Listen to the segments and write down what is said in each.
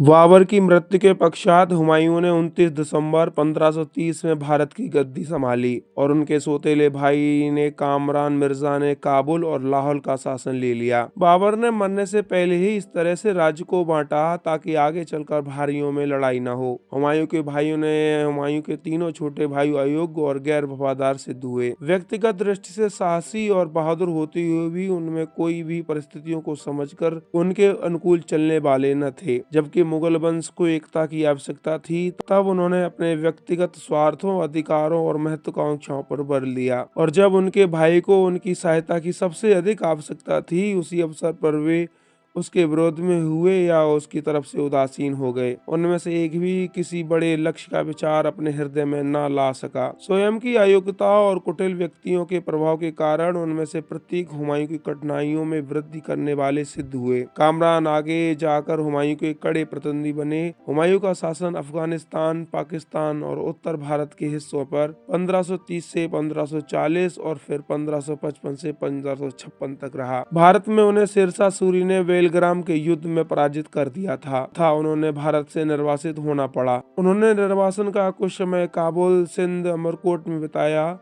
बाबर की मृत्यु के पश्चात हुमायूं ने 29 दिसंबर 1530 में भारत की गद्दी संभाली और उनके सौतेले भाई ने कामरान मिर्जा ने काबुल और लाहौर का शासन ले लिया। बाबर ने मरने से पहले ही इस तरह से राज्य को बांटा ताकि आगे चलकर भाइयों में लड़ाई न हो। हुमायूं के भाइयों ने हुमायूं के तीनों छोटे भाई अयोग्य और गैर वफादार सिद्ध हुए। व्यक्तिगत दृष्टि से साहसी और बहादुर होते हुए भी उनमें कोई भी परिस्थितियों को समझकर उनके अनुकूल चलने वाले न थे। जबकि मुगल वंश को एकता की आवश्यकता थी, तब उन्होंने अपने व्यक्तिगत स्वार्थों, अधिकारों और महत्वाकांक्षाओं पर बल लिया, और जब उनके भाई को उनकी सहायता की सबसे अधिक आवश्यकता थी, उसी अवसर पर वे उसके विरोध में हुए या उसकी तरफ से उदासीन हो गए। उनमें से एक भी किसी बड़े लक्ष्य का विचार अपने हृदय में न ला सका। स्वयं की अयोग्यता और कुटिल व्यक्तियों के प्रभाव के कारण उनमें से प्रत्येक हुमायूं की कठिनाइयों में वृद्धि करने वाले सिद्ध हुए। कामरान आगे जाकर हुमायूं के कड़े प्रतिद्वंदी बने। हुमायूं का शासन अफगानिस्तान, पाकिस्तान और उत्तर भारत के हिस्सों पर 1530 से 1540 और फिर 1555 से 1556 तक रहा। भारत में उन्हें शेरशाह सूरी ने बेलग्राम के युद्ध में पराजित कर दिया था उन्होंने भारत से निर्वासित होना पड़ा। उन्होंने निर्वासन का कुछ समय काबुल, सिंध, अमरकोट में बिताया।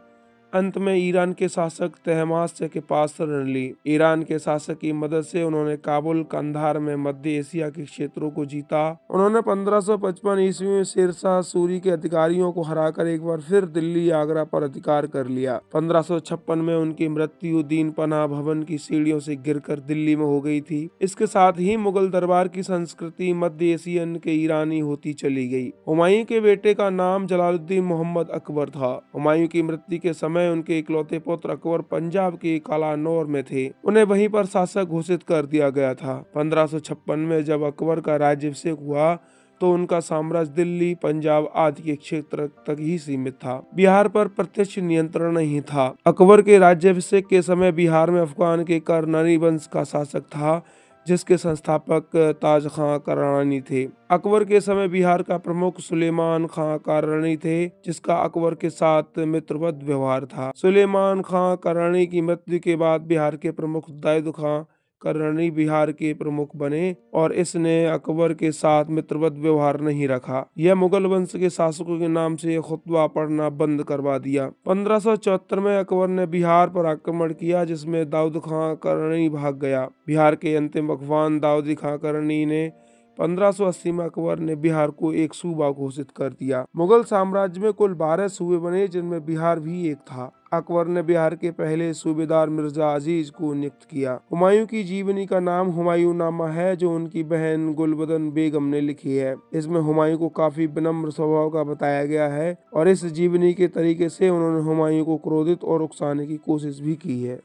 अंत में ईरान के शासक तहमास्प के पास शरण ली। ईरान के शासक की मदद से उन्होंने काबुल, कंधार में मध्य एशिया के क्षेत्रों को जीता। उन्होंने 1555 ईस्वी में शेरशाह सूरी के अधिकारियों को हराकर एक बार फिर दिल्ली, आगरा पर अधिकार कर लिया। 1556 में उनकी मृत्यु दीन पनाह भवन की सीढ़ियों से गिरकर दिल्ली में हो गई थी। इसके साथ ही मुगल दरबार की संस्कृति मध्य एशियन के ईरानी होती चली गई। हुमायूं के बेटे का नाम जलालुद्दीन मोहम्मद अकबर था। हुमायूं की मृत्यु के समय उनके इकलौते पुत्र अकबर पंजाब के कालानौर में थे। उन्हें वहीं पर शासक घोषित कर दिया गया था। 1556 में जब अकबर का राज्याभिषेक हुआ तो उनका साम्राज्य दिल्ली, पंजाब आदि के क्षेत्र तक ही सीमित था। बिहार पर प्रत्यक्ष नियंत्रण नहीं था। अकबर के राज्याभिषेक के समय बिहार में अफगान के करनानी वंश का शासक था, जिसके संस्थापक ताज खां करानी थे। अकबर के समय बिहार का प्रमुख सुलेमान खां करानी थे, जिसका अकबर के साथ मित्रवत व्यवहार था। सुलेमान खां करानी की मृत्यु के बाद बिहार के प्रमुख दैद खां करानी बिहार के प्रमुख बने और इसने अकबर के साथ मित्रवत व्यवहार नहीं रखा। यह मुगल वंश के शासकों के नाम से खुतबा पढ़ना बंद करवा दिया। 1574 में अकबर ने बिहार पर आक्रमण किया, जिसमें दाऊद खां करानी भाग गया। बिहार के अंतिम अगवान दाऊद खां करानी ने 1580 में अकबर ने बिहार को एक सूबा घोषित कर दिया। मुगल साम्राज्य में कुल 12 सूबे बने, जिनमें बिहार भी एक था। अकबर ने बिहार के पहले सूबेदार मिर्जा अजीज को नियुक्त किया। हुमायूं की जीवनी का नाम हुमायूं नामा है, जो उनकी बहन गुलबदन बेगम ने लिखी है। इसमें हुमायूं को काफी विनम्र स्वभाव का बताया गया है और इस जीवनी के तरीके से उन्होंने हुमायूं को क्रोधित और उकसाने की कोशिश भी की है।